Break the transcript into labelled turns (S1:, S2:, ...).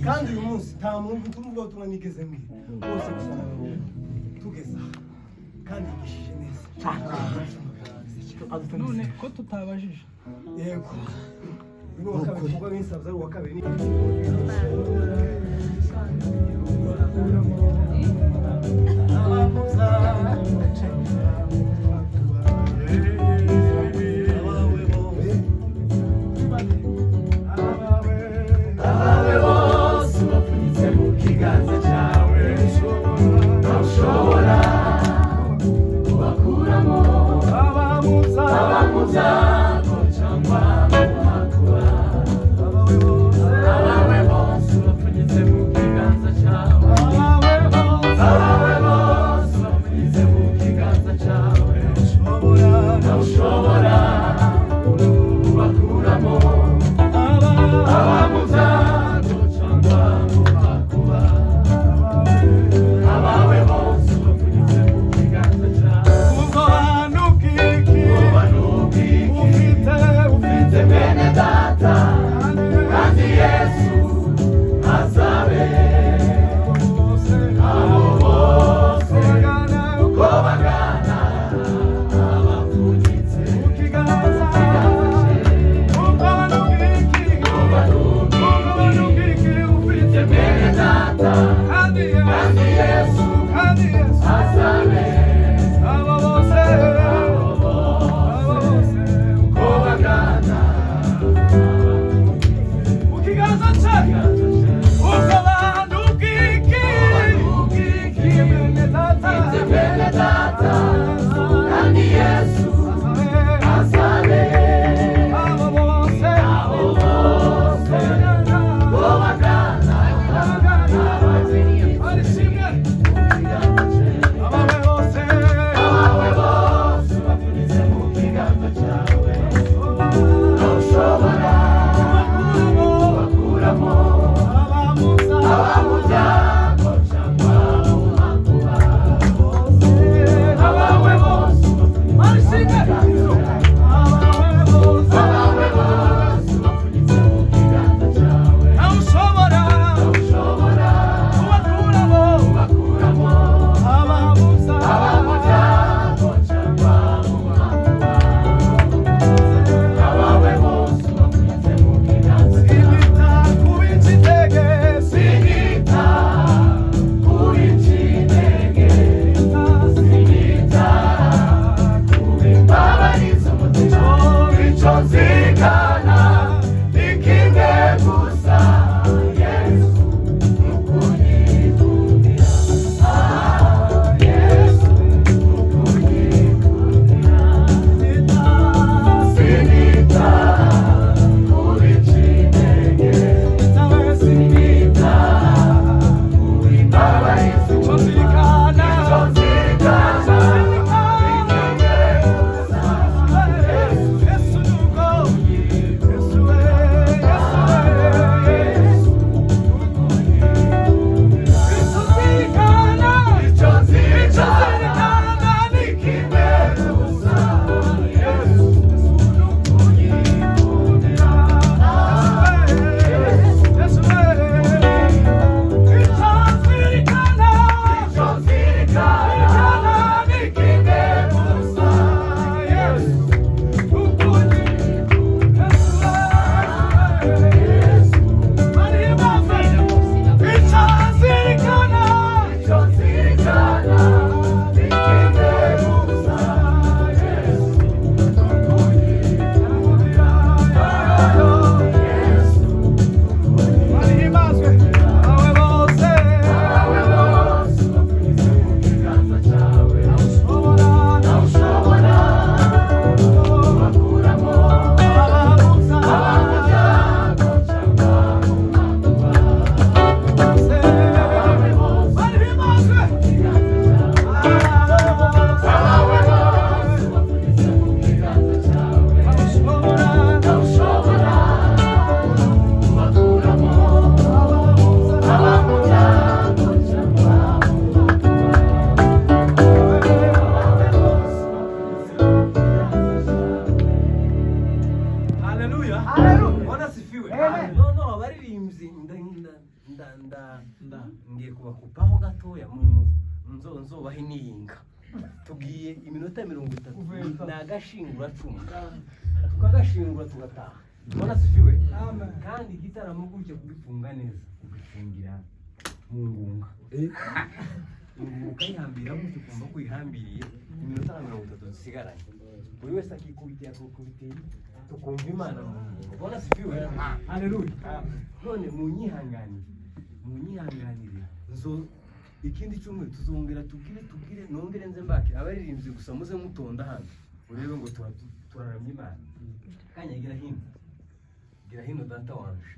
S1: kandi uyu munsi nta muntu tumuvuga ubutumwa nigeze mbwira bose gusa tugeza kandi yigishije neza
S2: none ko tutabajije
S1: yego uyu wa kabiri kuba binsabye ari uwa kabiri
S3: Ciao.
S1: Haleluya.
S2: Haleluya.
S1: Bwana sifiwe.
S2: Amen.
S1: No abaririmbyi ngiye kubakupaho gatoya nzobaha iniyinga. Tugiye iminota 30 nagashingura cumi. Tukagashingura tugataha. Bwana sifiwe.
S2: Amen.
S1: Kandi igitaramo gutyo kubifunga neza. Kubifungira mu ngunga. Ukayihambira gutyo kumva ko uyihambiriye iminota 30 zisigaranye. Buri wese akikubitiye tukumva Imana mu ngunga. Bwana sifiwe. Haleluya. None munyihanganire ikindi cyumweru tuzongera tugire nongere nze mbake abaririmbyi gusa muze mutonda hano urebe ngo turaramya Imana. Kanya gira hino data wanje.